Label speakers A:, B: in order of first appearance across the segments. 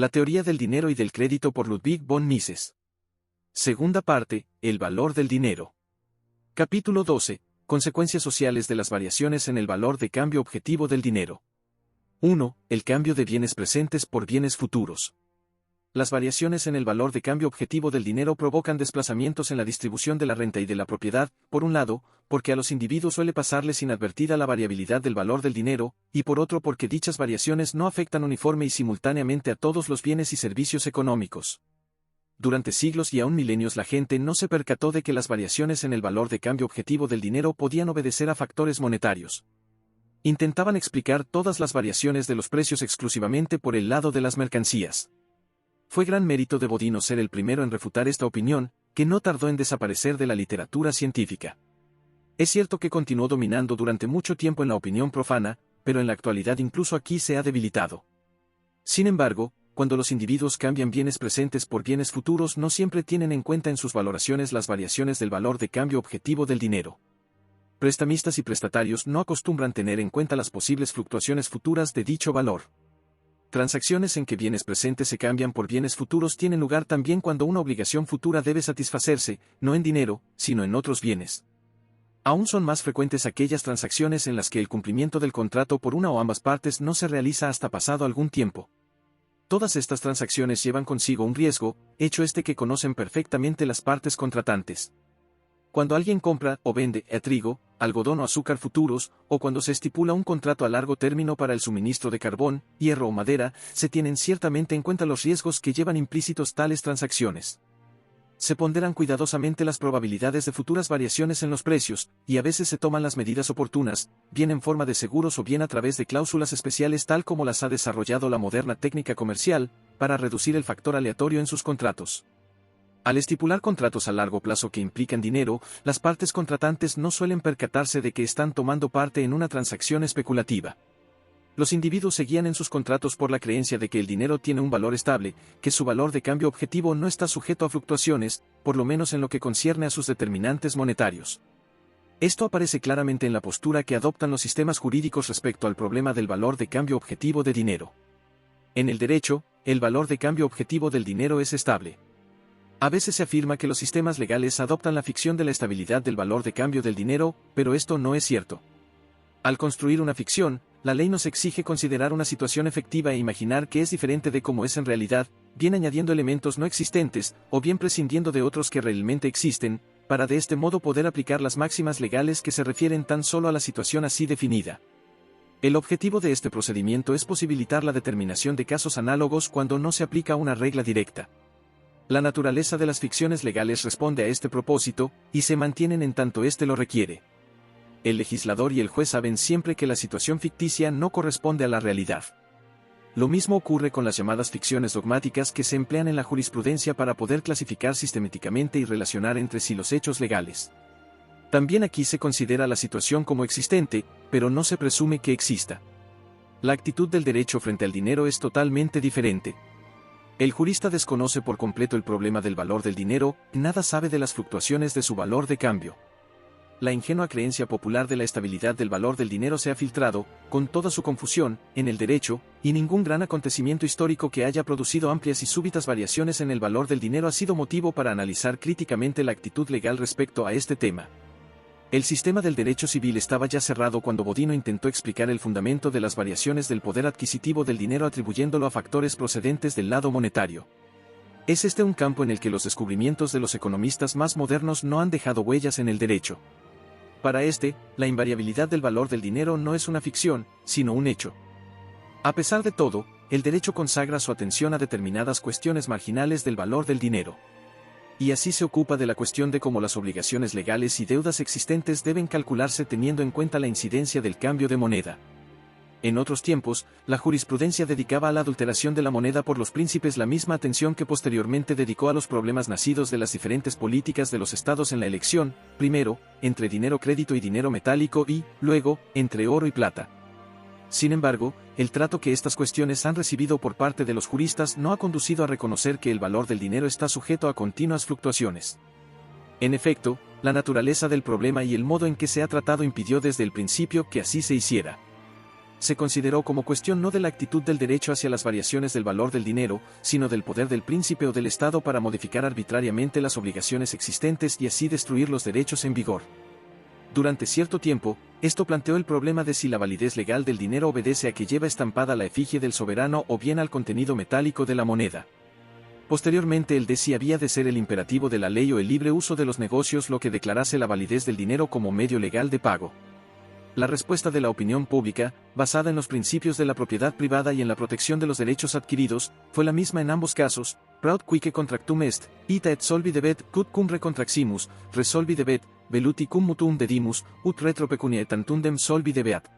A: La teoría del dinero y del crédito por Ludwig von Mises. Segunda parte, el valor del dinero. Capítulo 12. Consecuencias sociales de las variaciones en el valor de cambio objetivo del dinero. 1. El cambio de bienes presentes por bienes futuros. Las variaciones en el valor de cambio objetivo del dinero provocan desplazamientos en la distribución de la renta y de la propiedad, por un lado, porque a los individuos suele pasarles inadvertida la variabilidad del valor del dinero, y por otro porque dichas variaciones no afectan uniforme y simultáneamente a todos los bienes y servicios económicos. Durante siglos y aún milenios la gente no se percató de que las variaciones en el valor de cambio objetivo del dinero podían obedecer a factores monetarios. Intentaban explicar todas las variaciones de los precios exclusivamente por el lado de las mercancías. Fue gran mérito de Bodino ser el primero en refutar esta opinión, que no tardó en desaparecer de la literatura científica. Es cierto que continuó dominando durante mucho tiempo en la opinión profana, pero en la actualidad incluso aquí se ha debilitado. Sin embargo, cuando los individuos cambian bienes presentes por bienes futuros no siempre tienen en cuenta en sus valoraciones las variaciones del valor de cambio objetivo del dinero. Prestamistas y prestatarios no acostumbran tener en cuenta las posibles fluctuaciones futuras de dicho valor. Transacciones en que bienes presentes se cambian por bienes futuros tienen lugar también cuando una obligación futura debe satisfacerse, no en dinero, sino en otros bienes. Aún son más frecuentes aquellas transacciones en las que el cumplimiento del contrato por una o ambas partes no se realiza hasta pasado algún tiempo. Todas estas transacciones llevan consigo un riesgo, hecho este que conocen perfectamente las partes contratantes. Cuando alguien compra o vende trigo, algodón o azúcar futuros, o cuando se estipula un contrato a largo término para el suministro de carbón, hierro o madera, se tienen ciertamente en cuenta los riesgos que llevan implícitos tales transacciones. Se ponderan cuidadosamente las probabilidades de futuras variaciones en los precios, y a veces se toman las medidas oportunas, bien en forma de seguros o bien a través de cláusulas especiales tal como las ha desarrollado la moderna técnica comercial, para reducir el factor aleatorio en sus contratos. Al estipular contratos a largo plazo que implican dinero, las partes contratantes no suelen percatarse de que están tomando parte en una transacción especulativa. Los individuos se guían en sus contratos por la creencia de que el dinero tiene un valor estable, que su valor de cambio objetivo no está sujeto a fluctuaciones, por lo menos en lo que concierne a sus determinantes monetarios. Esto aparece claramente en la postura que adoptan los sistemas jurídicos respecto al problema del valor de cambio objetivo de dinero. En el derecho, el valor de cambio objetivo del dinero es estable. A veces se afirma que los sistemas legales adoptan la ficción de la estabilidad del valor de cambio del dinero, pero esto no es cierto. Al construir una ficción, la ley nos exige considerar una situación efectiva e imaginar que es diferente de cómo es en realidad, bien añadiendo elementos no existentes, o bien prescindiendo de otros que realmente existen, para de este modo poder aplicar las máximas legales que se refieren tan solo a la situación así definida. El objetivo de este procedimiento es posibilitar la determinación de casos análogos cuando no se aplica una regla directa. La naturaleza de las ficciones legales responde a este propósito, y se mantienen en tanto éste lo requiere. El legislador y el juez saben siempre que la situación ficticia no corresponde a la realidad. Lo mismo ocurre con las llamadas ficciones dogmáticas que se emplean en la jurisprudencia para poder clasificar sistemáticamente y relacionar entre sí los hechos legales. También aquí se considera la situación como existente, pero no se presume que exista. La actitud del derecho frente al dinero es totalmente diferente. El jurista desconoce por completo el problema del valor del dinero, nada sabe de las fluctuaciones de su valor de cambio. La ingenua creencia popular de la estabilidad del valor del dinero se ha filtrado, con toda su confusión, en el derecho, y ningún gran acontecimiento histórico que haya producido amplias y súbitas variaciones en el valor del dinero ha sido motivo para analizar críticamente la actitud legal respecto a este tema. El sistema del derecho civil estaba ya cerrado cuando Bodino intentó explicar el fundamento de las variaciones del poder adquisitivo del dinero atribuyéndolo a factores procedentes del lado monetario. Es este un campo en el que los descubrimientos de los economistas más modernos no han dejado huellas en el derecho. Para la invariabilidad del valor del dinero no es una ficción, sino un hecho. A pesar de todo, el derecho consagra su atención a determinadas cuestiones marginales del valor del dinero. Y así se ocupa de la cuestión de cómo las obligaciones legales y deudas existentes deben calcularse teniendo en cuenta la incidencia del cambio de moneda. En otros tiempos, la jurisprudencia dedicaba a la adulteración de la moneda por los príncipes la misma atención que posteriormente dedicó a los problemas nacidos de las diferentes políticas de los estados en la elección, primero, entre dinero crédito y dinero metálico y, luego, entre oro y plata. Sin embargo, el trato que estas cuestiones han recibido por parte de los juristas no ha conducido a reconocer que el valor del dinero está sujeto a continuas fluctuaciones. En efecto, la naturaleza del problema y el modo en que se ha tratado impidió desde el principio que así se hiciera. se consideró como cuestión no de la actitud del derecho hacia las variaciones del valor del dinero, sino del poder del príncipe o del Estado para modificar arbitrariamente las obligaciones existentes y así destruir los derechos en vigor. Durante cierto tiempo, esto planteó el problema de si la validez legal del dinero obedece a que lleva estampada la efigie del soberano o bien al contenido metálico de la moneda. Posteriormente el de si había de ser el imperativo de la ley o el libre uso de los negocios lo que declarase la validez del dinero como medio legal de pago. La respuesta de la opinión pública, basada en los principios de la propiedad privada y en la protección de los derechos adquiridos, fue la misma en ambos casos: Praud quique contractum est, ita et solvi debet, quod cum recontraximus, resolvi debet, veluti cum mutuum dedimus, ut retro pecunia et antundem solvi debeat.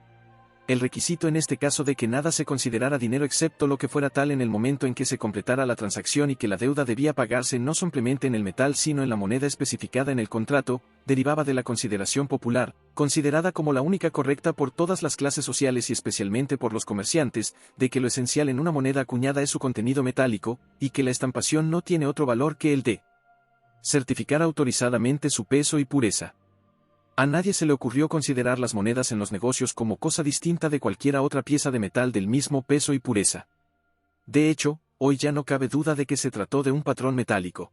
A: El requisito en este caso de que nada se considerara dinero excepto lo que fuera tal en el momento en que se completara la transacción y que la deuda debía pagarse no simplemente en el metal sino en la moneda especificada en el contrato, derivaba de la consideración popular, considerada como la única correcta por todas las clases sociales y especialmente por los comerciantes, de que lo esencial en una moneda acuñada es su contenido metálico, y que la estampación no tiene otro valor que el de certificar autorizadamente su peso y pureza. A nadie se le ocurrió considerar las monedas en los negocios como cosa distinta de cualquiera otra pieza de metal del mismo peso y pureza. De hecho, hoy ya no cabe duda de que se trató de un patrón metálico.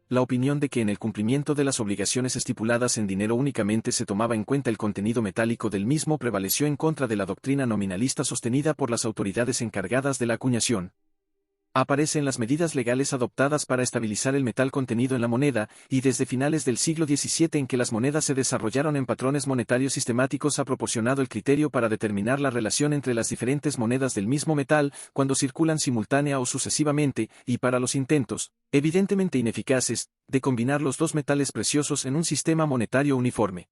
A: La opinión de que en el cumplimiento de las obligaciones estipuladas en dinero únicamente se tomaba en cuenta el contenido metálico del mismo prevaleció en contra de la doctrina nominalista sostenida por las autoridades encargadas de la acuñación. Aparece en las medidas legales adoptadas para estabilizar el metal contenido en la moneda, y desde finales del siglo XVII en que las monedas se desarrollaron en patrones monetarios sistemáticos ha proporcionado el criterio para determinar la relación entre las diferentes monedas del mismo metal, cuando circulan simultánea o sucesivamente, y para los intentos, evidentemente ineficaces, de combinar los dos metales preciosos en un sistema monetario uniforme.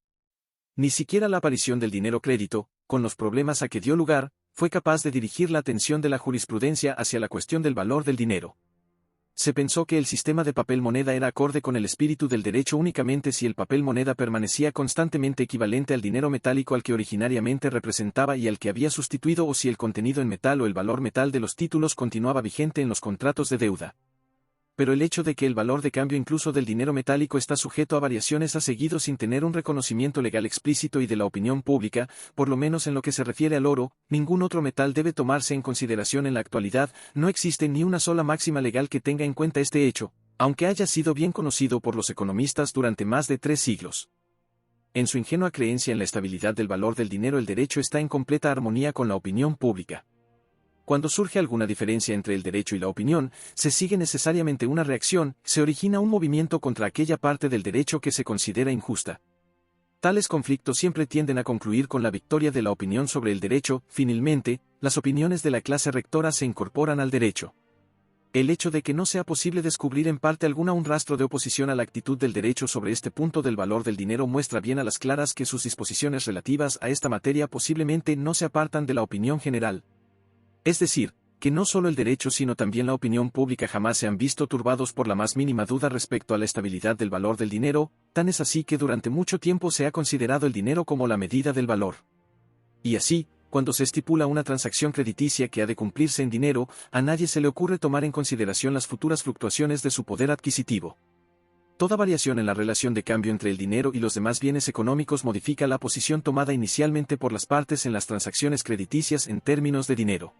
A: Ni siquiera la aparición del dinero crédito, con los problemas a que dio lugar, fue capaz de dirigir la atención de la jurisprudencia hacia la cuestión del valor del dinero. Se pensó que el sistema de papel moneda era acorde con el espíritu del derecho únicamente si el papel moneda permanecía constantemente equivalente al dinero metálico al que originariamente representaba y al que había sustituido, o si el contenido en metal o el valor metal de los títulos continuaba vigente en los contratos de deuda. Pero el hecho de que el valor de cambio incluso del dinero metálico está sujeto a variaciones ha seguido sin tener un reconocimiento legal explícito y de la opinión pública, por lo menos en lo que se refiere al oro, ningún otro metal debe tomarse en consideración en la actualidad. No existe ni una sola máxima legal que tenga en cuenta este hecho, aunque haya sido bien conocido por los economistas durante más de 3 siglos. En su ingenua creencia en la estabilidad del valor del dinero, el derecho está en completa armonía con la opinión pública. Cuando surge alguna diferencia entre el derecho y la opinión, se sigue necesariamente una reacción, se origina un movimiento contra aquella parte del derecho que se considera injusta. Tales conflictos siempre tienden a concluir con la victoria de la opinión sobre el derecho. Finalmente, las opiniones de la clase rectora se incorporan al derecho. El hecho de que no sea posible descubrir en parte alguna un rastro de oposición a la actitud del derecho sobre este punto del valor del dinero muestra bien a las claras que sus disposiciones relativas a esta materia posiblemente no se apartan de la opinión general. Es decir, que no solo el derecho sino también la opinión pública jamás se han visto turbados por la más mínima duda respecto a la estabilidad del valor del dinero, tan es así que durante mucho tiempo se ha considerado el dinero como la medida del valor. Y así, cuando se estipula una transacción crediticia que ha de cumplirse en dinero, a nadie se le ocurre tomar en consideración las futuras fluctuaciones de su poder adquisitivo. Toda variación en la relación de cambio entre el dinero y los demás bienes económicos modifica la posición tomada inicialmente por las partes en las transacciones crediticias en términos de dinero.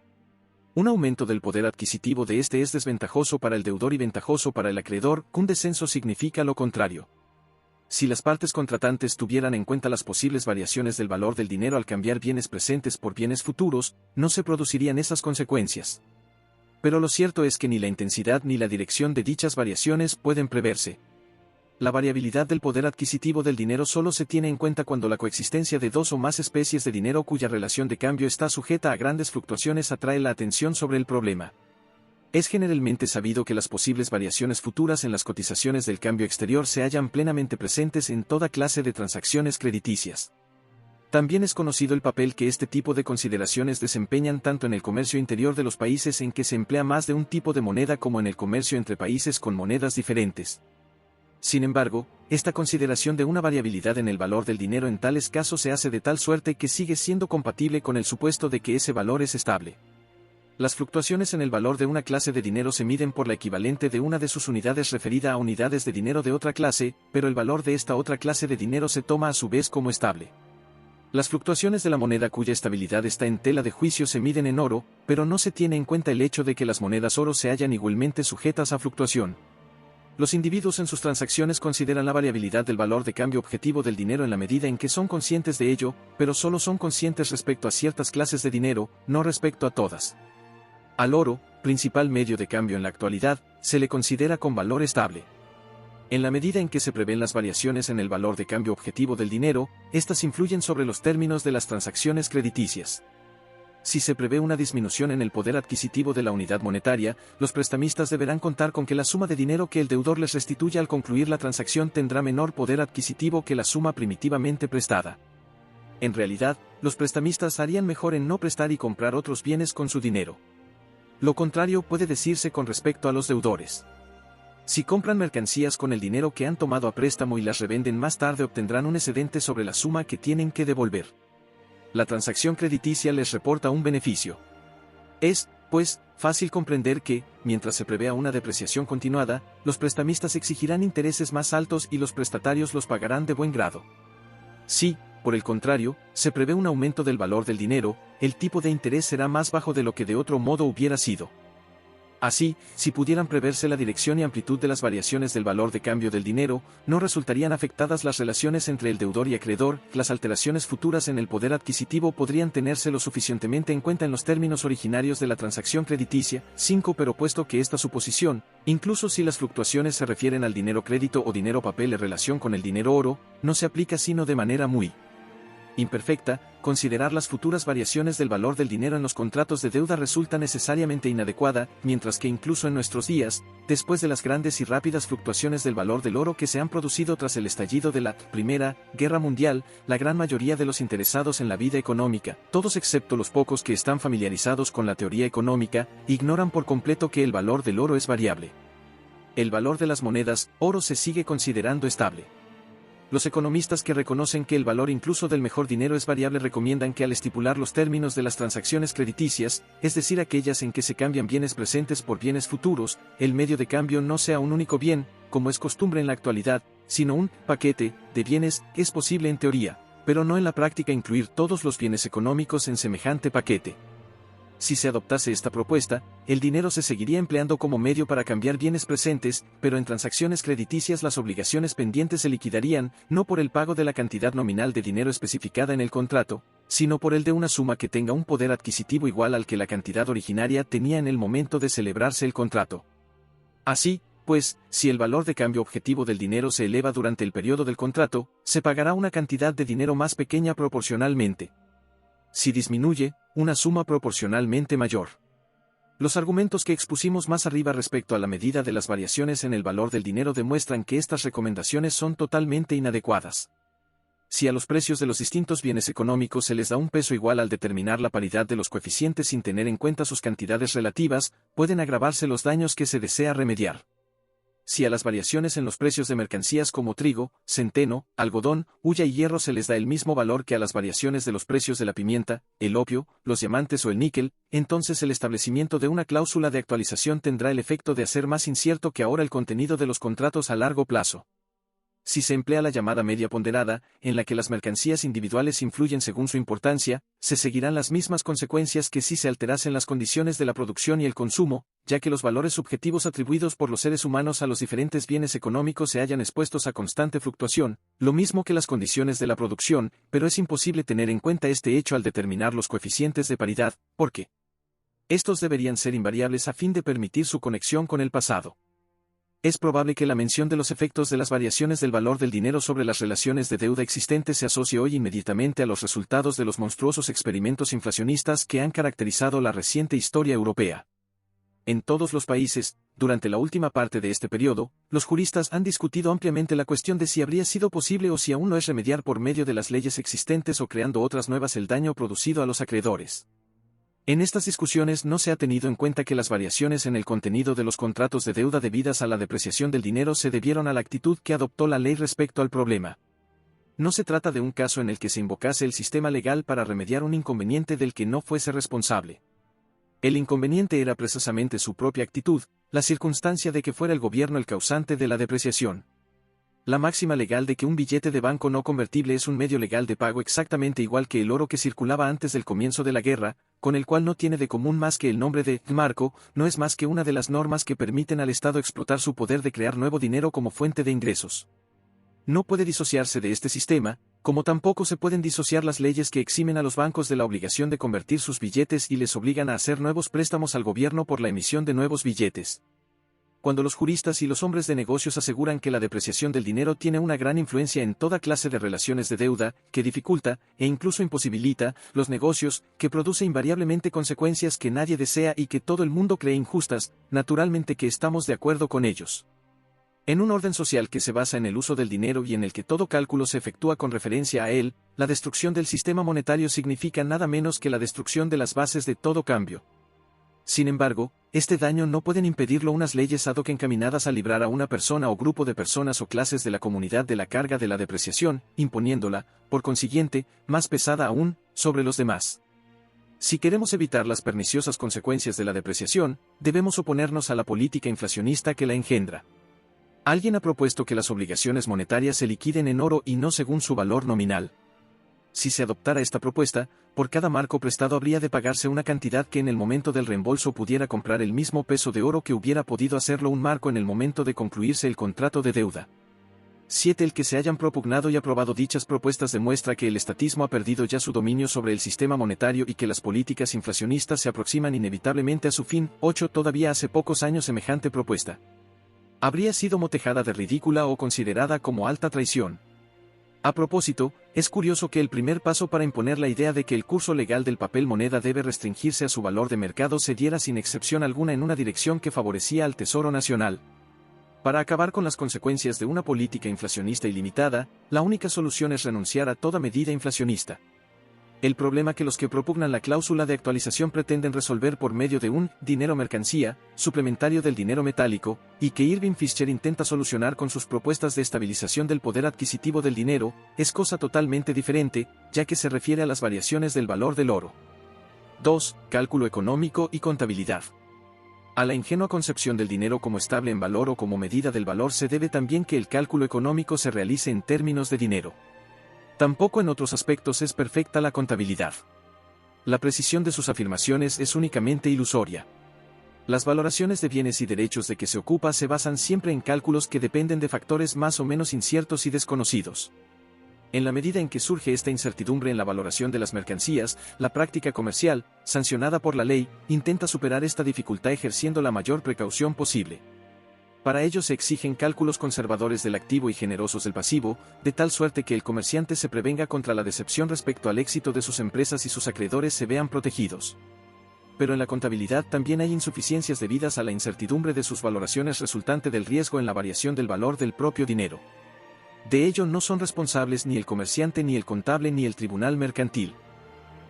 A: Un aumento del poder adquisitivo de este es desventajoso para el deudor y ventajoso para el acreedor. Un descenso significa lo contrario. Si las partes contratantes tuvieran en cuenta las posibles variaciones del valor del dinero al cambiar bienes presentes por bienes futuros, no se producirían esas consecuencias. Pero lo cierto es que ni la intensidad ni la dirección de dichas variaciones pueden preverse. La variabilidad del poder adquisitivo del dinero solo se tiene en cuenta cuando la coexistencia de dos o más especies de dinero cuya relación de cambio está sujeta a grandes fluctuaciones atrae la atención sobre el problema. Es generalmente sabido que las posibles variaciones futuras en las cotizaciones del cambio exterior se hallan plenamente presentes en toda clase de transacciones crediticias. También es conocido el papel que este tipo de consideraciones desempeñan tanto en el comercio interior de los países en que se emplea más de un tipo de moneda como en el comercio entre países con monedas diferentes. Sin embargo, esta consideración de una variabilidad en el valor del dinero en tales casos se hace de tal suerte que sigue siendo compatible con el supuesto de que ese valor es estable. Las fluctuaciones en el valor de una clase de dinero se miden por la equivalente de una de sus unidades referida a unidades de dinero de otra clase, pero el valor de esta otra clase de dinero se toma a su vez como estable. Las fluctuaciones de la moneda cuya estabilidad está en tela de juicio se miden en oro, pero no se tiene en cuenta el hecho de que las monedas oro se hallan igualmente sujetas a fluctuación. Los individuos en sus transacciones consideran la variabilidad del valor de cambio objetivo del dinero en la medida en que son conscientes de ello, pero solo son conscientes respecto a ciertas clases de dinero, no respecto a todas. Al oro, principal medio de cambio en la actualidad, se le considera con valor estable. En la medida en que se prevén las variaciones en el valor de cambio objetivo del dinero, estas influyen sobre los términos de las transacciones crediticias. Si se prevé una disminución en el poder adquisitivo de la unidad monetaria, los prestamistas deberán contar con que la suma de dinero que el deudor les restituya al concluir la transacción tendrá menor poder adquisitivo que la suma primitivamente prestada. En realidad, los prestamistas harían mejor en no prestar y comprar otros bienes con su dinero. Lo contrario puede decirse con respecto a los deudores. Si compran mercancías con el dinero que han tomado a préstamo y las revenden más tarde obtendrán un excedente sobre la suma que tienen que devolver. La transacción crediticia les reporta un beneficio. Es, pues, fácil comprender que, mientras se prevea una depreciación continuada, los prestamistas exigirán intereses más altos y los prestatarios los pagarán de buen grado. Si, por el contrario, se prevé un aumento del valor del dinero, el tipo de interés será más bajo de lo que de otro modo hubiera sido. Así, si pudieran preverse la dirección y amplitud de las variaciones del valor de cambio del dinero, no resultarían afectadas las relaciones entre el deudor y acreedor, las alteraciones futuras en el poder adquisitivo podrían tenerse lo suficientemente en cuenta en los términos originarios de la transacción crediticia. 5. Pero puesto que esta suposición, incluso si las fluctuaciones se refieren al dinero crédito o dinero papel en relación con el dinero oro, no se aplica sino de manera muy imperfecta, considerar las futuras variaciones del valor del dinero en los contratos de deuda resulta necesariamente inadecuada, mientras que incluso en nuestros días, después de las grandes y rápidas fluctuaciones del valor del oro que se han producido tras el estallido de la Primera Guerra Mundial, la gran mayoría de los interesados en la vida económica, todos excepto los pocos que están familiarizados con la teoría económica, ignoran por completo que el valor del oro es variable. El valor de las monedas oro se sigue considerando estable. Los economistas que reconocen que el valor incluso del mejor dinero es variable recomiendan que al estipular los términos de las transacciones crediticias, es decir aquellas en que se cambian bienes presentes por bienes futuros, el medio de cambio no sea un único bien, como es costumbre en la actualidad, sino un paquete de bienes. Es posible en teoría, pero no en la práctica incluir todos los bienes económicos en semejante paquete. Si se adoptase esta propuesta, el dinero se seguiría empleando como medio para cambiar bienes presentes, pero en transacciones crediticias las obligaciones pendientes se liquidarían, no por el pago de la cantidad nominal de dinero especificada en el contrato, sino por el de una suma que tenga un poder adquisitivo igual al que la cantidad originaria tenía en el momento de celebrarse el contrato. Así, pues, si el valor de cambio objetivo del dinero se eleva durante el periodo del contrato, se pagará una cantidad de dinero más pequeña proporcionalmente. Si disminuye, una suma proporcionalmente mayor. Los argumentos que expusimos más arriba respecto a la medida de las variaciones en el valor del dinero demuestran que estas recomendaciones son totalmente inadecuadas. Si a los precios de los distintos bienes económicos se les da un peso igual al determinar la paridad de los coeficientes sin tener en cuenta sus cantidades relativas, pueden agravarse los daños que se desea remediar. Si a las variaciones en los precios de mercancías como trigo, centeno, algodón, hulla y hierro se les da el mismo valor que a las variaciones de los precios de la pimienta, el opio, los diamantes o el níquel, entonces el establecimiento de una cláusula de actualización tendrá el efecto de hacer más incierto que ahora el contenido de los contratos a largo plazo. Si se emplea la llamada media ponderada, en la que las mercancías individuales influyen según su importancia, se seguirán las mismas consecuencias que si se alterasen las condiciones de la producción y el consumo, ya que los valores subjetivos atribuidos por los seres humanos a los diferentes bienes económicos se hallan expuestos a constante fluctuación, lo mismo que las condiciones de la producción, pero es imposible tener en cuenta este hecho al determinar los coeficientes de paridad, porque estos deberían ser invariables a fin de permitir su conexión con el pasado. Es probable que la mención de los efectos de las variaciones del valor del dinero sobre las relaciones de deuda existentes se asocie hoy inmediatamente a los resultados de los monstruosos experimentos inflacionistas que han caracterizado la reciente historia europea. En todos los países, durante la última parte de este periodo, los juristas han discutido ampliamente la cuestión de si habría sido posible o si aún no es remediar por medio de las leyes existentes o creando otras nuevas el daño producido a los acreedores. En estas discusiones no se ha tenido en cuenta que las variaciones en el contenido de los contratos de deuda debidas a la depreciación del dinero se debieron a la actitud que adoptó la ley respecto al problema. No se trata de un caso en el que se invocase el sistema legal para remediar un inconveniente del que no fuese responsable. El inconveniente era precisamente su propia actitud, la circunstancia de que fuera el gobierno el causante de la depreciación. La máxima legal de que un billete de banco no convertible es un medio legal de pago exactamente igual que el oro que circulaba antes del comienzo de la guerra, con el cual no tiene de común más que el nombre de marco, no es más que una de las normas que permiten al Estado explotar su poder de crear nuevo dinero como fuente de ingresos. No puede disociarse de este sistema, como tampoco se pueden disociar las leyes que eximen a los bancos de la obligación de convertir sus billetes y les obligan a hacer nuevos préstamos al gobierno por la emisión de nuevos billetes. Cuando los juristas y los hombres de negocios aseguran que la depreciación del dinero tiene una gran influencia en toda clase de relaciones de deuda, que dificulta, e incluso imposibilita, los negocios, que produce invariablemente consecuencias que nadie desea y que todo el mundo cree injustas, naturalmente que estamos de acuerdo con ellos. En un orden social que se basa en el uso del dinero y en el que todo cálculo se efectúa con referencia a él, la destrucción del sistema monetario significa nada menos que la destrucción de las bases de todo cambio. Sin embargo, este daño no pueden impedirlo unas leyes ad hoc encaminadas a librar a una persona o grupo de personas o clases de la comunidad de la carga de la depreciación, imponiéndola, por consiguiente, más pesada aún, sobre los demás. Si queremos evitar las perniciosas consecuencias de la depreciación, debemos oponernos a la política inflacionista que la engendra. Alguien ha propuesto que las obligaciones monetarias se liquiden en oro y no según su valor nominal. Si se adoptara esta propuesta, por cada marco prestado habría de pagarse una cantidad que en el momento del reembolso pudiera comprar el mismo peso de oro que hubiera podido hacerlo un marco en el momento de concluirse el contrato de deuda. 7. El que se hayan propugnado y aprobado dichas propuestas demuestra que el estatismo ha perdido ya su dominio sobre el sistema monetario y que las políticas inflacionistas se aproximan inevitablemente a su fin. 8. Todavía hace pocos años semejante propuesta habría sido motejada de ridícula o considerada como alta traición. A propósito, es curioso que el primer paso para imponer la idea de que el curso legal del papel moneda debe restringirse a su valor de mercado se diera sin excepción alguna en una dirección que favorecía al Tesoro Nacional. Para acabar con las consecuencias de una política inflacionista ilimitada, la única solución es renunciar a toda medida inflacionista. El problema que los que propugnan la cláusula de actualización pretenden resolver por medio de un dinero mercancía, suplementario del dinero metálico, y que Irving Fisher intenta solucionar con sus propuestas de estabilización del poder adquisitivo del dinero, es cosa totalmente diferente, ya que se refiere a las variaciones del valor del oro. 2. Cálculo económico y contabilidad. A la ingenua concepción del dinero como estable en valor o como medida del valor se debe también que el cálculo económico se realice en términos de dinero. Tampoco en otros aspectos es perfecta la contabilidad. La precisión de sus afirmaciones es únicamente ilusoria. Las valoraciones de bienes y derechos de que se ocupa se basan siempre en cálculos que dependen de factores más o menos inciertos y desconocidos. En la medida en que surge esta incertidumbre en la valoración de las mercancías, la práctica comercial, sancionada por la ley, intenta superar esta dificultad ejerciendo la mayor precaución posible. Para ello se exigen cálculos conservadores del activo y generosos del pasivo, de tal suerte que el comerciante se prevenga contra la decepción respecto al éxito de sus empresas y sus acreedores se vean protegidos. Pero en la contabilidad también hay insuficiencias debidas a la incertidumbre de sus valoraciones resultante del riesgo en la variación del valor del propio dinero. De ello no son responsables ni el comerciante ni el contable ni el tribunal mercantil.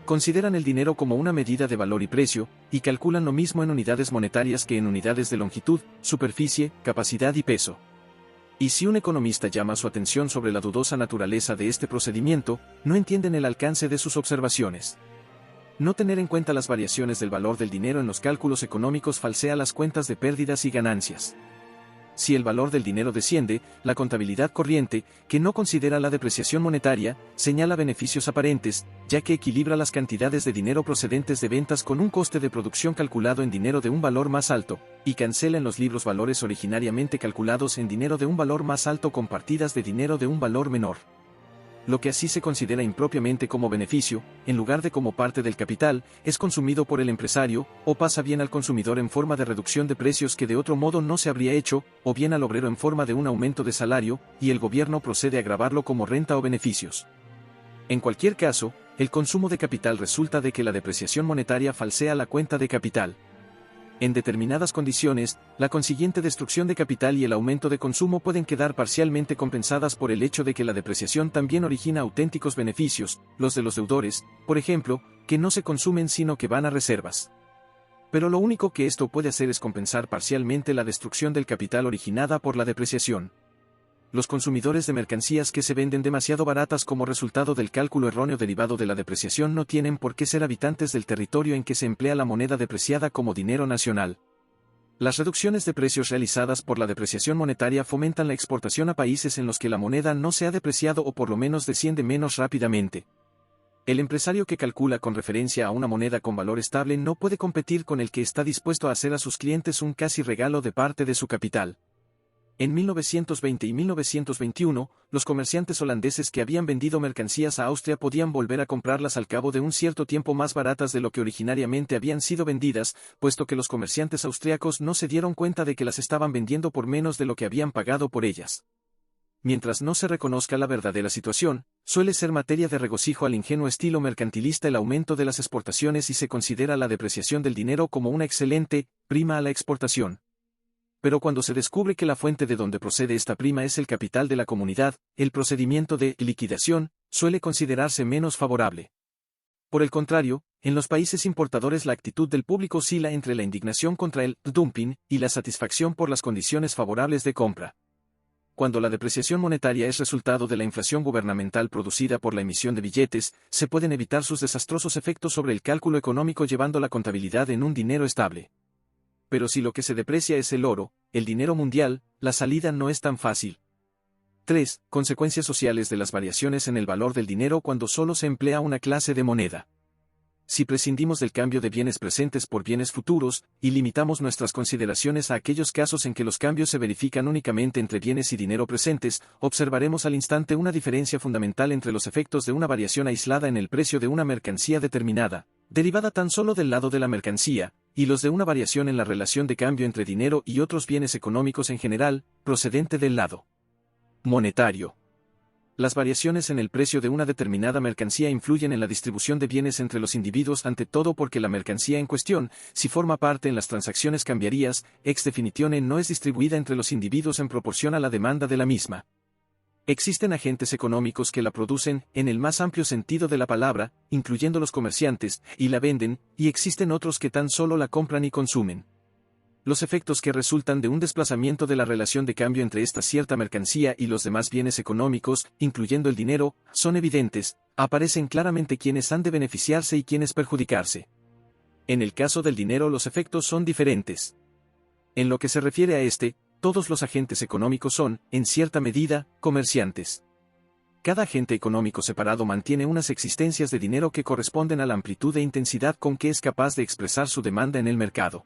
A: Consideran el dinero como una medida de valor y precio, y calculan lo mismo en unidades monetarias que en unidades de longitud, superficie, capacidad y peso. Y si un economista llama su atención sobre la dudosa naturaleza de este procedimiento, no entienden el alcance de sus observaciones. No tener en cuenta las variaciones del valor del dinero en los cálculos económicos falsea las cuentas de pérdidas y ganancias. Si el valor del dinero desciende, la contabilidad corriente, que no considera la depreciación monetaria, señala beneficios aparentes, ya que equilibra las cantidades de dinero procedentes de ventas con un coste de producción calculado en dinero de un valor más alto, y cancela en los libros valores originariamente calculados en dinero de un valor más alto con partidas de dinero de un valor menor. Lo que así se considera impropiamente como beneficio, en lugar de como parte del capital, es consumido por el empresario, o pasa bien al consumidor en forma de reducción de precios que de otro modo no se habría hecho, o bien al obrero en forma de un aumento de salario, y el gobierno procede a gravarlo como renta o beneficios. En cualquier caso, el consumo de capital resulta de que la depreciación monetaria falsea la cuenta de capital. En determinadas condiciones, la consiguiente destrucción de capital y el aumento de consumo pueden quedar parcialmente compensadas por el hecho de que la depreciación también origina auténticos beneficios, los de los deudores, por ejemplo, que no se consumen sino que van a reservas. Pero lo único que esto puede hacer es compensar parcialmente la destrucción del capital originada por la depreciación. Los consumidores de mercancías que se venden demasiado baratas como resultado del cálculo erróneo derivado de la depreciación no tienen por qué ser habitantes del territorio en que se emplea la moneda depreciada como dinero nacional. Las reducciones de precios realizadas por la depreciación monetaria fomentan la exportación a países en los que la moneda no se ha depreciado o por lo menos desciende menos rápidamente. El empresario que calcula con referencia a una moneda con valor estable no puede competir con el que está dispuesto a hacer a sus clientes un casi regalo de parte de su capital. En 1920 y 1921, los comerciantes holandeses que habían vendido mercancías a Austria podían volver a comprarlas al cabo de un cierto tiempo más baratas de lo que originariamente habían sido vendidas, puesto que los comerciantes austriacos no se dieron cuenta de que las estaban vendiendo por menos de lo que habían pagado por ellas. Mientras no se reconozca la verdadera situación, suele ser materia de regocijo al ingenuo estilo mercantilista el aumento de las exportaciones y se considera la depreciación del dinero como una excelente prima a la exportación. Pero cuando se descubre que la fuente de donde procede esta prima es el capital de la comunidad, el procedimiento de liquidación suele considerarse menos favorable. Por el contrario, en los países importadores la actitud del público oscila entre la indignación contra el dumping y la satisfacción por las condiciones favorables de compra. Cuando la depreciación monetaria es resultado de la inflación gubernamental producida por la emisión de billetes, se pueden evitar sus desastrosos efectos sobre el cálculo económico llevando la contabilidad en un dinero estable. Pero si lo que se deprecia es el oro, el dinero mundial, la salida no es tan fácil. 3. Consecuencias sociales de las variaciones en el valor del dinero cuando solo se emplea una clase de moneda. Si prescindimos del cambio de bienes presentes por bienes futuros, y limitamos nuestras consideraciones a aquellos casos en que los cambios se verifican únicamente entre bienes y dinero presentes, observaremos al instante una diferencia fundamental entre los efectos de una variación aislada en el precio de una mercancía determinada, derivada tan solo del lado de la mercancía, y los de una variación en la relación de cambio entre dinero y otros bienes económicos en general, procedente del lado monetario. Las variaciones en el precio de una determinada mercancía influyen en la distribución de bienes entre los individuos ante todo porque la mercancía en cuestión, si forma parte en las transacciones cambiarias, ex definitione no es distribuida entre los individuos en proporción a la demanda de la misma. Existen agentes económicos que la producen, en el más amplio sentido de la palabra, incluyendo los comerciantes, y la venden, y existen otros que tan solo la compran y consumen. Los efectos que resultan de un desplazamiento de la relación de cambio entre esta cierta mercancía y los demás bienes económicos, incluyendo el dinero, son evidentes, aparecen claramente quienes han de beneficiarse y quienes perjudicarse. En el caso del dinero los efectos son diferentes. En lo que se refiere a este, todos los agentes económicos son, en cierta medida, comerciantes. Cada agente económico separado mantiene unas existencias de dinero que corresponden a la amplitud e intensidad con que es capaz de expresar su demanda en el mercado.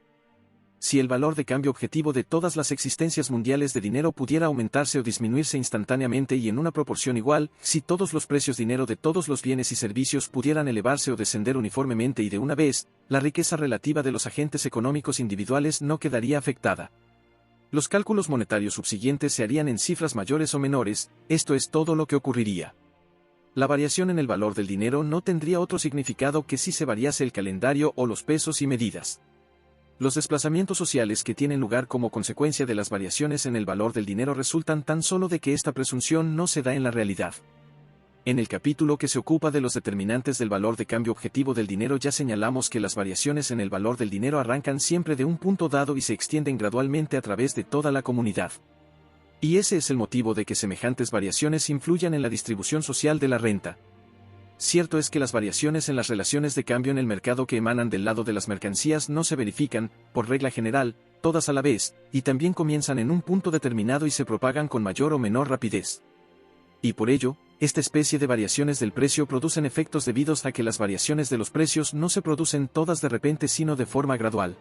A: Si el valor de cambio objetivo de todas las existencias mundiales de dinero pudiera aumentarse o disminuirse instantáneamente y en una proporción igual, si todos los precios dinero de todos los bienes y servicios pudieran elevarse o descender uniformemente y de una vez, la riqueza relativa de los agentes económicos individuales no quedaría afectada. Los cálculos monetarios subsiguientes se harían en cifras mayores o menores, esto es todo lo que ocurriría. La variación en el valor del dinero no tendría otro significado que si se variase el calendario o los pesos y medidas. Los desplazamientos sociales que tienen lugar como consecuencia de las variaciones en el valor del dinero resultan tan solo de que esta presunción no se da en la realidad. En el capítulo que se ocupa de los determinantes del valor de cambio objetivo del dinero ya señalamos que las variaciones en el valor del dinero arrancan siempre de un punto dado y se extienden gradualmente a través de toda la comunidad. Y ese es el motivo de que semejantes variaciones influyan en la distribución social de la renta. Cierto es que las variaciones en las relaciones de cambio en el mercado que emanan del lado de las mercancías no se verifican, por regla general, todas a la vez, y también comienzan en un punto determinado y se propagan con mayor o menor rapidez. Y por ello, esta especie de variaciones del precio producen efectos debidos a que las variaciones de los precios no se producen todas de repente sino de forma gradual.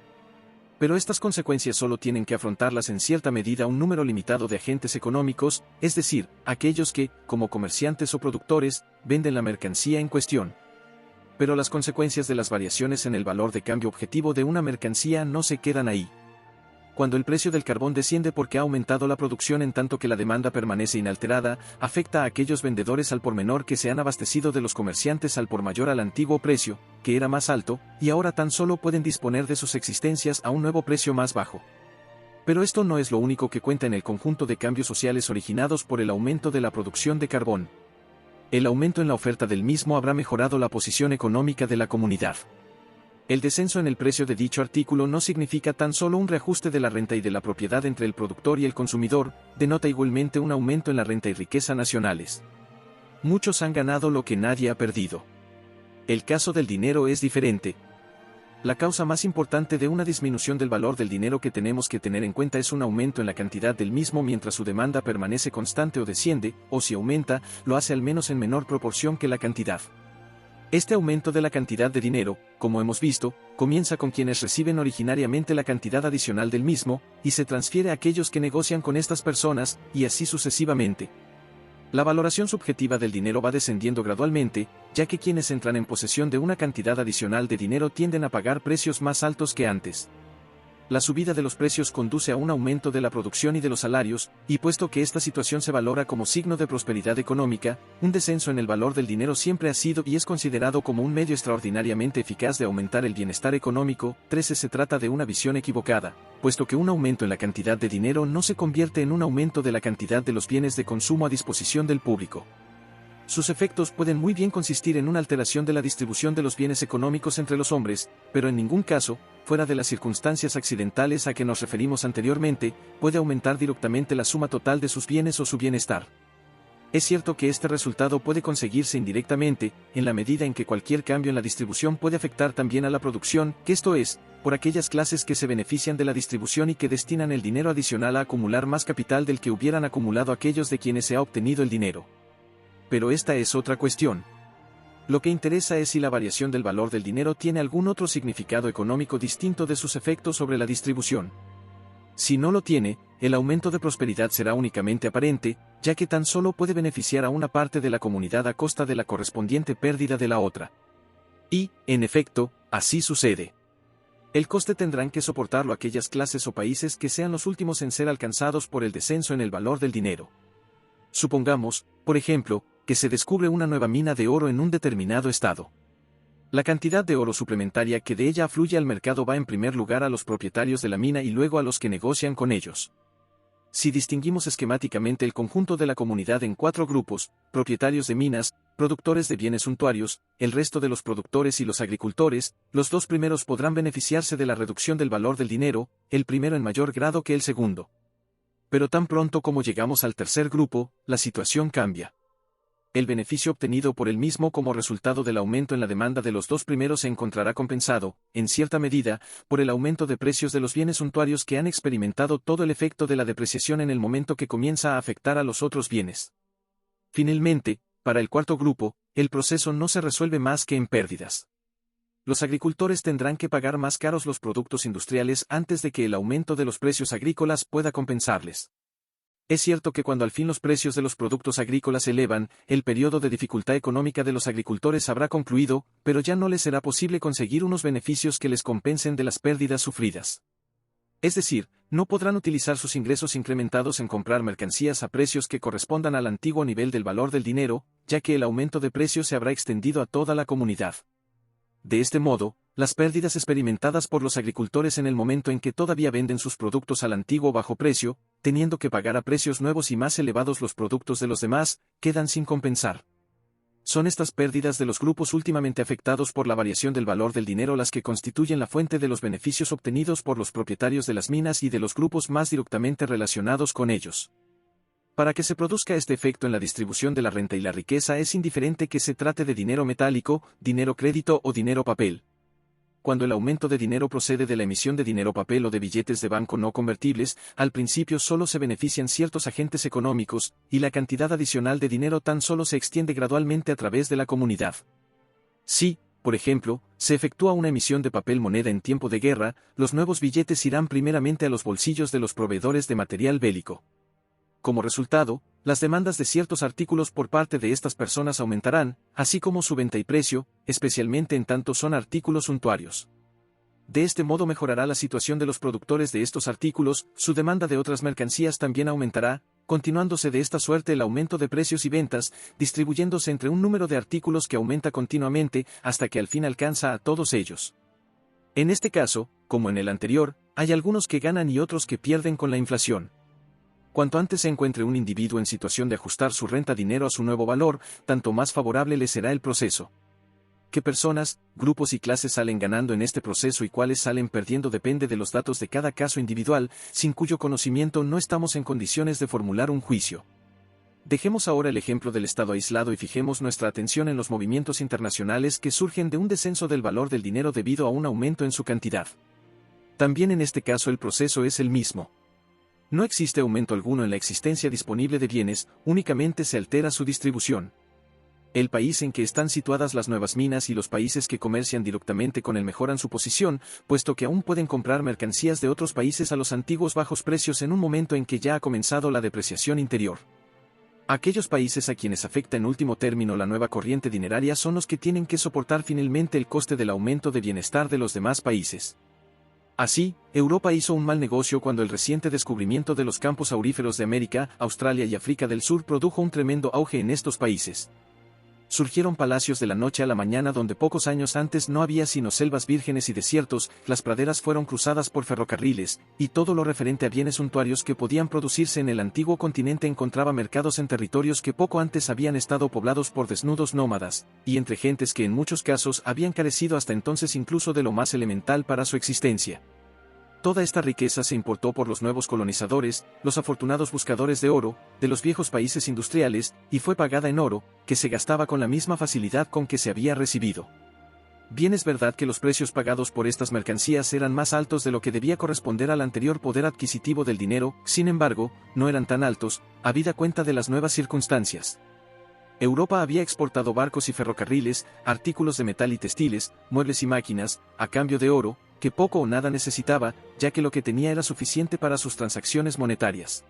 A: Pero estas consecuencias solo tienen que afrontarlas en cierta medida un número limitado de agentes económicos, es decir, aquellos que, como comerciantes o productores, venden la mercancía en cuestión. Pero las consecuencias de las variaciones en el valor de cambio objetivo de una mercancía no se quedan ahí. Cuando el precio del carbón desciende porque ha aumentado la producción en tanto que la demanda permanece inalterada, afecta a aquellos vendedores al por menor que se han abastecido de los comerciantes al por mayor al antiguo precio, que era más alto, y ahora tan solo pueden disponer de sus existencias a un nuevo precio más bajo. Pero esto no es lo único que cuenta en el conjunto de cambios sociales originados por el aumento de la producción de carbón. El aumento en la oferta del mismo habrá mejorado la posición económica de la comunidad. El descenso en el precio de dicho artículo no significa tan solo un reajuste de la renta y de la propiedad entre el productor y el consumidor, denota igualmente un aumento en la renta y riqueza nacionales. Muchos han ganado lo que nadie ha perdido. El caso del dinero es diferente. La causa más importante de una disminución del valor del dinero que tenemos que tener en cuenta es un aumento en la cantidad del mismo mientras su demanda permanece constante o desciende, o si aumenta, lo hace al menos en menor proporción que la cantidad. Este aumento de la cantidad de dinero, como hemos visto, comienza con quienes reciben originariamente la cantidad adicional del mismo, y se transfiere a aquellos que negocian con estas personas, y así sucesivamente. La valoración subjetiva del dinero va descendiendo gradualmente, ya que quienes entran en posesión de una cantidad adicional de dinero tienden a pagar precios más altos que antes. La subida de los precios conduce a un aumento de la producción y de los salarios, y puesto que esta situación se valora como signo de prosperidad económica, un descenso en el valor del dinero siempre ha sido y es considerado como un medio extraordinariamente eficaz de aumentar el bienestar económico. 13. Se trata de una visión equivocada, puesto que un aumento en la cantidad de dinero no se convierte en un aumento de la cantidad de los bienes de consumo a disposición del público. Sus efectos pueden muy bien consistir en una alteración de la distribución de los bienes económicos entre los hombres, pero en ningún caso, fuera de las circunstancias accidentales a que nos referimos anteriormente, puede aumentar directamente la suma total de sus bienes o su bienestar. Es cierto que este resultado puede conseguirse indirectamente, en la medida en que cualquier cambio en la distribución puede afectar también a la producción, que esto es, por aquellas clases que se benefician de la distribución y que destinan el dinero adicional a acumular más capital del que hubieran acumulado aquellos de quienes se ha obtenido el dinero. Pero esta es otra cuestión. Lo que interesa es si la variación del valor del dinero tiene algún otro significado económico distinto de sus efectos sobre la distribución. Si no lo tiene, el aumento de prosperidad será únicamente aparente, ya que tan solo puede beneficiar a una parte de la comunidad a costa de la correspondiente pérdida de la otra. Y, en efecto, así sucede. El coste tendrán que soportarlo aquellas clases o países que sean los últimos en ser alcanzados por el descenso en el valor del dinero. Supongamos, por ejemplo, que se descubre una nueva mina de oro en un determinado estado. La cantidad de oro suplementaria que de ella afluye al mercado va en primer lugar a los propietarios de la mina y luego a los que negocian con ellos. Si distinguimos esquemáticamente el conjunto de la comunidad en 4 grupos: propietarios de minas, productores de bienes suntuarios, el resto de los productores y los agricultores, los 2 primeros podrán beneficiarse de la reducción del valor del dinero, el primero en mayor grado que el segundo. Pero tan pronto como llegamos al tercer grupo, la situación cambia. El beneficio obtenido por el mismo como resultado del aumento en la demanda de los 2 primeros se encontrará compensado, en cierta medida, por el aumento de precios de los bienes suntuarios que han experimentado todo el efecto de la depreciación en el momento que comienza a afectar a los otros bienes. Finalmente, para el cuarto grupo, el proceso no se resuelve más que en pérdidas. Los agricultores tendrán que pagar más caros los productos industriales antes de que el aumento de los precios agrícolas pueda compensarles. Es cierto que cuando al fin los precios de los productos agrícolas se elevan, el periodo de dificultad económica de los agricultores habrá concluido, pero ya no les será posible conseguir unos beneficios que les compensen de las pérdidas sufridas. Es decir, no podrán utilizar sus ingresos incrementados en comprar mercancías a precios que correspondan al antiguo nivel del valor del dinero, ya que el aumento de precios se habrá extendido a toda la comunidad. De este modo, las pérdidas experimentadas por los agricultores en el momento en que todavía venden sus productos al antiguo bajo precio, teniendo que pagar a precios nuevos y más elevados los productos de los demás, quedan sin compensar. Son estas pérdidas de los grupos últimamente afectados por la variación del valor del dinero las que constituyen la fuente de los beneficios obtenidos por los propietarios de las minas y de los grupos más directamente relacionados con ellos. Para que se produzca este efecto en la distribución de la renta y la riqueza es indiferente que se trate de dinero metálico, dinero crédito o dinero papel. Cuando el aumento de dinero procede de la emisión de dinero papel o de billetes de banco no convertibles, al principio solo se benefician ciertos agentes económicos, y la cantidad adicional de dinero tan solo se extiende gradualmente a través de la comunidad. Si, por ejemplo, se efectúa una emisión de papel moneda en tiempo de guerra, los nuevos billetes irán primeramente a los bolsillos de los proveedores de material bélico. Como resultado, las demandas de ciertos artículos por parte de estas personas aumentarán, así como su venta y precio, especialmente en tanto son artículos suntuarios. De este modo mejorará la situación de los productores de estos artículos, su demanda de otras mercancías también aumentará, continuándose de esta suerte el aumento de precios y ventas, distribuyéndose entre un número de artículos que aumenta continuamente hasta que al fin alcanza a todos ellos. En este caso, como en el anterior, hay algunos que ganan y otros que pierden con la inflación. Cuanto antes se encuentre un individuo en situación de ajustar su renta-dinero a su nuevo valor, tanto más favorable le será el proceso. ¿Qué personas, grupos y clases salen ganando en este proceso y cuáles salen perdiendo depende de los datos de cada caso individual, sin cuyo conocimiento no estamos en condiciones de formular un juicio. Dejemos ahora el ejemplo del Estado aislado y fijemos nuestra atención en los movimientos internacionales que surgen de un descenso del valor del dinero debido a un aumento en su cantidad. También en este caso el proceso es el mismo. No existe aumento alguno en la existencia disponible de bienes, únicamente se altera su distribución. El país en que están situadas las nuevas minas y los países que comercian directamente con él mejoran su posición, puesto que aún pueden comprar mercancías de otros países a los antiguos bajos precios en un momento en que ya ha comenzado la depreciación interior. Aquellos países a quienes afecta en último término la nueva corriente dineraria son los que tienen que soportar finalmente el coste del aumento de bienestar de los demás países. Así, Europa hizo un mal negocio cuando el reciente descubrimiento de los campos auríferos de América, Australia y África del Sur produjo un tremendo auge en estos países. Surgieron palacios de la noche a la mañana donde pocos años antes no había sino selvas vírgenes y desiertos, las praderas fueron cruzadas por ferrocarriles, y todo lo referente a bienes suntuarios que podían producirse en el antiguo continente encontraba mercados en territorios que poco antes habían estado poblados por desnudos nómadas, y entre gentes que en muchos casos habían carecido hasta entonces incluso de lo más elemental para su existencia. Toda esta riqueza se importó por los nuevos colonizadores, los afortunados buscadores de oro, de los viejos países industriales, y fue pagada en oro, que se gastaba con la misma facilidad con que se había recibido. Bien es verdad que los precios pagados por estas mercancías eran más altos de lo que debía corresponder al anterior poder adquisitivo del dinero, sin embargo, no eran tan altos, habida cuenta de las nuevas circunstancias. Europa había exportado barcos y ferrocarriles, artículos de metal y textiles, muebles y máquinas, a cambio de oro, que poco o nada necesitaba, ya que lo que tenía era suficiente para sus transacciones monetarias.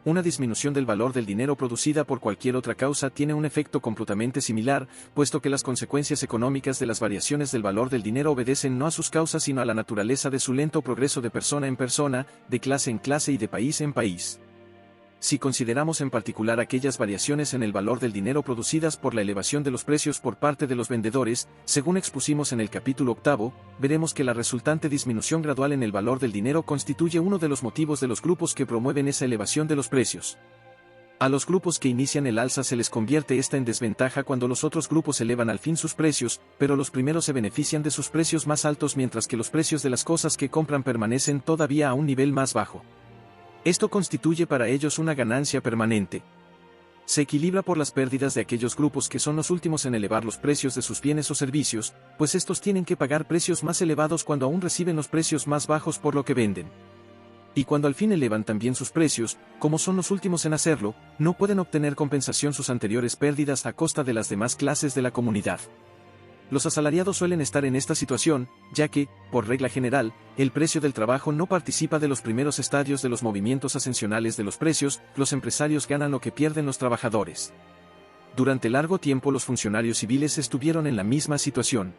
A: Una disminución del valor del dinero producida por cualquier otra causa tiene un efecto completamente similar, puesto que las consecuencias económicas de las variaciones del valor del dinero obedecen no a sus causas sino a la naturaleza de su lento progreso de persona en persona, de clase en clase y de país en país. Si consideramos en particular aquellas variaciones en el valor del dinero producidas por la elevación de los precios por parte de los vendedores, según expusimos en el capítulo 8, veremos que la resultante disminución gradual en el valor del dinero constituye uno de los motivos de los grupos que promueven esa elevación de los precios. A los grupos que inician el alza se les convierte esta en desventaja cuando los otros grupos elevan al fin sus precios, pero los primeros se benefician de sus precios más altos mientras que los precios de las cosas que compran permanecen todavía a un nivel más bajo. Esto constituye para ellos una ganancia permanente. Se equilibra por las pérdidas de aquellos grupos que son los últimos en elevar los precios de sus bienes o servicios, pues estos tienen que pagar precios más elevados cuando aún reciben los precios más bajos por lo que venden. Y cuando al fin elevan también sus precios, como son los últimos en hacerlo, no pueden obtener compensación sus anteriores pérdidas a costa de las demás clases de la comunidad. Los asalariados suelen estar en esta situación, ya que, por regla general, el precio del trabajo no participa de los primeros estadios de los movimientos ascensionales de los precios, los empresarios ganan lo que pierden los trabajadores. Durante largo tiempo los funcionarios civiles estuvieron en la misma situación.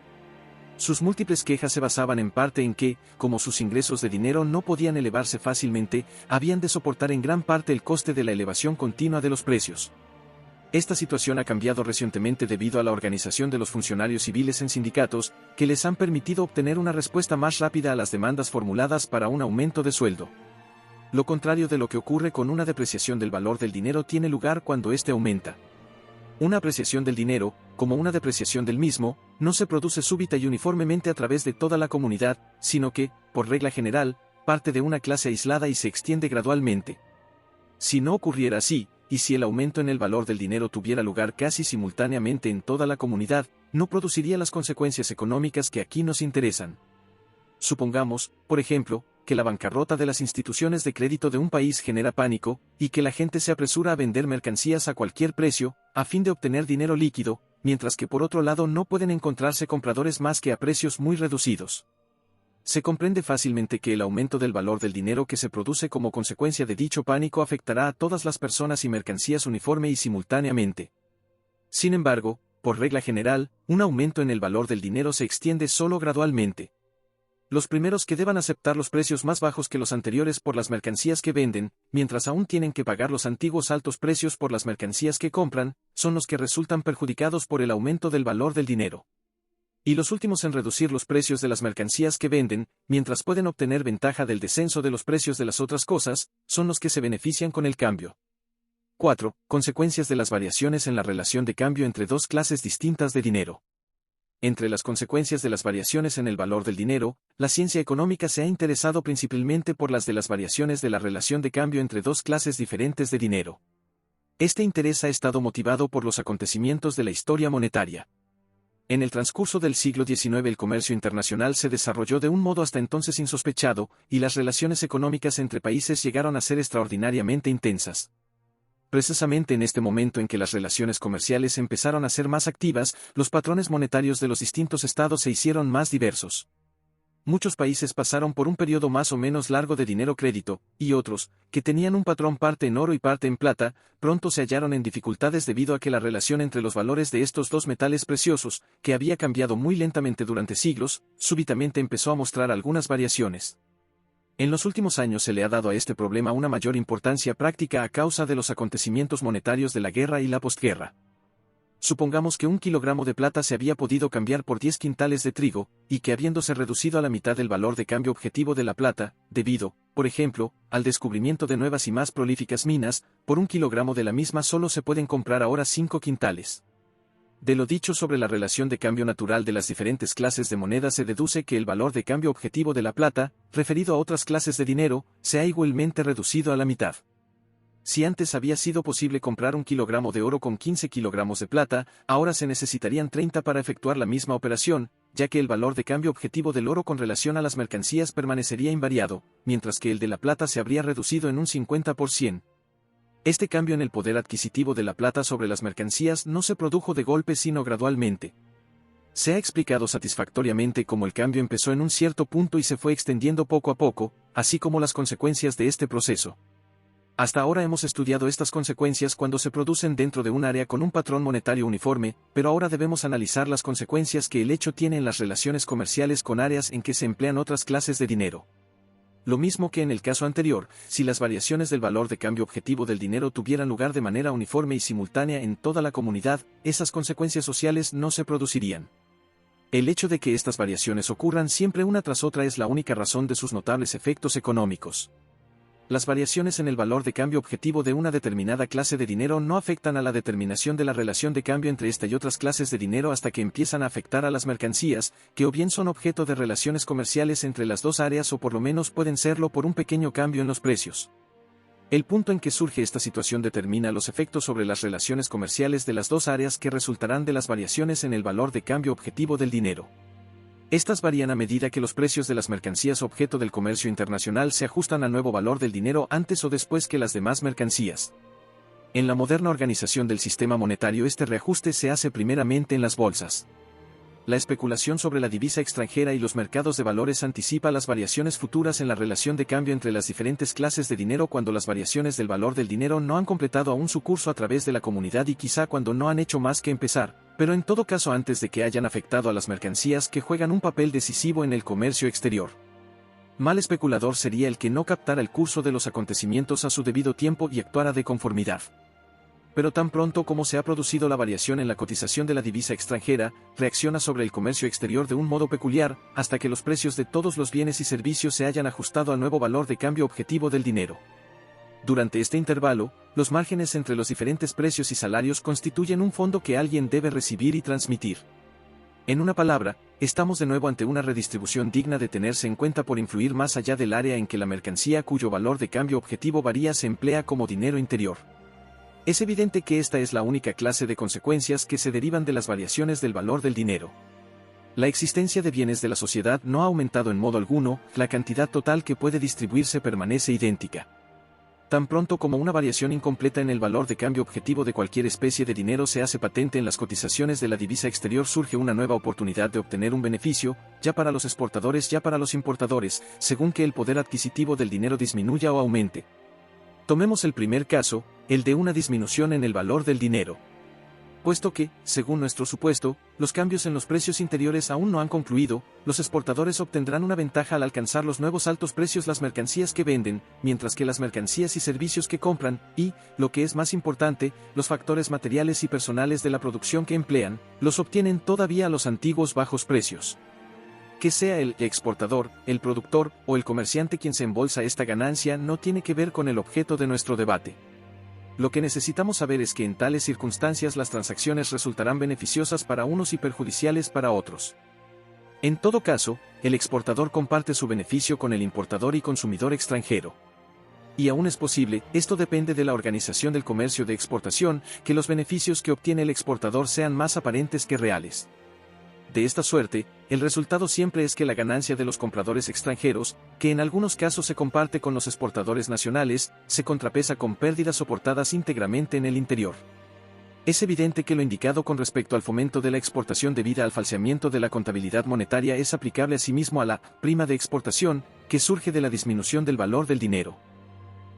A: Sus múltiples quejas se basaban en parte en que, como sus ingresos de dinero no podían elevarse fácilmente, habían de soportar en gran parte el coste de la elevación continua de los precios. Esta situación ha cambiado recientemente debido a la organización de los funcionarios civiles en sindicatos, que les han permitido obtener una respuesta más rápida a las demandas formuladas para un aumento de sueldo. Lo contrario de lo que ocurre con una depreciación del valor del dinero tiene lugar cuando éste aumenta. Una apreciación del dinero, como una depreciación del mismo, no se produce súbita y uniformemente a través de toda la comunidad, sino que, por regla general, parte de una clase aislada y se extiende gradualmente. Si no ocurriera así, y si el aumento en el valor del dinero tuviera lugar casi simultáneamente en toda la comunidad, no produciría las consecuencias económicas que aquí nos interesan. Supongamos, por ejemplo, que la bancarrota de las instituciones de crédito de un país genera pánico, y que la gente se apresura a vender mercancías a cualquier precio, a fin de obtener dinero líquido, mientras que por otro lado no pueden encontrarse compradores más que a precios muy reducidos. Se comprende fácilmente que el aumento del valor del dinero que se produce como consecuencia de dicho pánico afectará a todas las personas y mercancías uniforme y simultáneamente. Sin embargo, por regla general, un aumento en el valor del dinero se extiende solo gradualmente. Los primeros que deban aceptar los precios más bajos que los anteriores por las mercancías que venden, mientras aún tienen que pagar los antiguos altos precios por las mercancías que compran, son los que resultan perjudicados por el aumento del valor del dinero. Y los últimos en reducir los precios de las mercancías que venden, mientras pueden obtener ventaja del descenso de los precios de las otras cosas, son los que se benefician con el cambio. 4. Consecuencias de las variaciones en la relación de cambio entre dos clases distintas de dinero. Entre las consecuencias de las variaciones en el valor del dinero, la ciencia económica se ha interesado principalmente por las de las variaciones de la relación de cambio entre dos clases diferentes de dinero. Este interés ha estado motivado por los acontecimientos de la historia monetaria. En el transcurso del siglo XIX el comercio internacional se desarrolló de un modo hasta entonces insospechado, y las relaciones económicas entre países llegaron a ser extraordinariamente intensas. Precisamente en este momento en que las relaciones comerciales empezaron a ser más activas, los patrones monetarios de los distintos estados se hicieron más diversos. Muchos países pasaron por un periodo más o menos largo de dinero crédito, y otros, que tenían un patrón parte en oro y parte en plata, pronto se hallaron en dificultades debido a que la relación entre los valores de estos dos metales preciosos, que había cambiado muy lentamente durante siglos, súbitamente empezó a mostrar algunas variaciones. En los últimos años se le ha dado a este problema una mayor importancia práctica a causa de los acontecimientos monetarios de la guerra y la posguerra. Supongamos que 1 kilogramo de plata se había podido cambiar por 10 quintales de trigo, y que habiéndose reducido a la mitad el valor de cambio objetivo de la plata, debido, por ejemplo, al descubrimiento de nuevas y más prolíficas minas, por 1 kilogramo de la misma solo se pueden comprar ahora 5 quintales. De lo dicho sobre la relación de cambio natural de las diferentes clases de moneda se deduce que el valor de cambio objetivo de la plata, referido a otras clases de dinero, se ha igualmente reducido a la mitad. Si antes había sido posible comprar 1 kilogramo de oro con 15 kilogramos de plata, ahora se necesitarían 30 para efectuar la misma operación, ya que el valor de cambio objetivo del oro con relación a las mercancías permanecería invariado, mientras que el de la plata se habría reducido en un 50%. Este cambio en el poder adquisitivo de la plata sobre las mercancías no se produjo de golpe sino gradualmente. Se ha explicado satisfactoriamente cómo el cambio empezó en un cierto punto y se fue extendiendo poco a poco, así como las consecuencias de este proceso. Hasta ahora hemos estudiado estas consecuencias cuando se producen dentro de un área con un patrón monetario uniforme, pero ahora debemos analizar las consecuencias que el hecho tiene en las relaciones comerciales con áreas en que se emplean otras clases de dinero. Lo mismo que en el caso anterior, si las variaciones del valor de cambio objetivo del dinero tuvieran lugar de manera uniforme y simultánea en toda la comunidad, esas consecuencias sociales no se producirían. El hecho de que estas variaciones ocurran siempre una tras otra es la única razón de sus notables efectos económicos. Las variaciones en el valor de cambio objetivo de una determinada clase de dinero no afectan a la determinación de la relación de cambio entre esta y otras clases de dinero hasta que empiezan a afectar a las mercancías, que o bien son objeto de relaciones comerciales entre las dos áreas o por lo menos pueden serlo por un pequeño cambio en los precios. El punto en que surge esta situación determina los efectos sobre las relaciones comerciales de las dos áreas que resultarán de las variaciones en el valor de cambio objetivo del dinero. Estas varían a medida que los precios de las mercancías objeto del comercio internacional se ajustan al nuevo valor del dinero antes o después que las demás mercancías. En la moderna organización del sistema monetario este reajuste se hace primeramente en las bolsas. La especulación sobre la divisa extranjera y los mercados de valores anticipa las variaciones futuras en la relación de cambio entre las diferentes clases de dinero cuando las variaciones del valor del dinero no han completado aún su curso a través de la comunidad y quizá cuando no han hecho más que empezar, pero en todo caso antes de que hayan afectado a las mercancías que juegan un papel decisivo en el comercio exterior. Mal especulador sería el que no captara el curso de los acontecimientos a su debido tiempo y actuara de conformidad. Pero tan pronto como se ha producido la variación en la cotización de la divisa extranjera, reacciona sobre el comercio exterior de un modo peculiar, hasta que los precios de todos los bienes y servicios se hayan ajustado al nuevo valor de cambio objetivo del dinero. Durante este intervalo, los márgenes entre los diferentes precios y salarios constituyen un fondo que alguien debe recibir y transmitir. En una palabra, estamos de nuevo ante una redistribución digna de tenerse en cuenta por influir más allá del área en que la mercancía cuyo valor de cambio objetivo varía se emplea como dinero interior. Es evidente que esta es la única clase de consecuencias que se derivan de las variaciones del valor del dinero. La existencia de bienes de la sociedad no ha aumentado en modo alguno, la cantidad total que puede distribuirse permanece idéntica. Tan pronto como una variación incompleta en el valor de cambio objetivo de cualquier especie de dinero se hace patente en las cotizaciones de la divisa exterior, surge una nueva oportunidad de obtener un beneficio, ya para los exportadores ya para los importadores, según que el poder adquisitivo del dinero disminuya o aumente. Tomemos el primer caso, el de una disminución en el valor del dinero. Puesto que, según nuestro supuesto, los cambios en los precios interiores aún no han concluido, los exportadores obtendrán una ventaja al alcanzar los nuevos altos precios las mercancías que venden, mientras que las mercancías y servicios que compran, y, lo que es más importante, los factores materiales y personales de la producción que emplean, los obtienen todavía a los antiguos bajos precios. Que sea el exportador, el productor o el comerciante quien se embolsa esta ganancia no tiene que ver con el objeto de nuestro debate. Lo que necesitamos saber es que en tales circunstancias las transacciones resultarán beneficiosas para unos y perjudiciales para otros. En todo caso, el exportador comparte su beneficio con el importador y consumidor extranjero. Y aún es posible, esto depende de la organización del comercio de exportación, que los beneficios que obtiene el exportador sean más aparentes que reales. De esta suerte, el resultado siempre es que la ganancia de los compradores extranjeros, que en algunos casos se comparte con los exportadores nacionales, se contrapesa con pérdidas soportadas íntegramente en el interior. Es evidente que lo indicado con respecto al fomento de la exportación debida al falseamiento de la contabilidad monetaria es aplicable asimismo a la prima de exportación, que surge de la disminución del valor del dinero.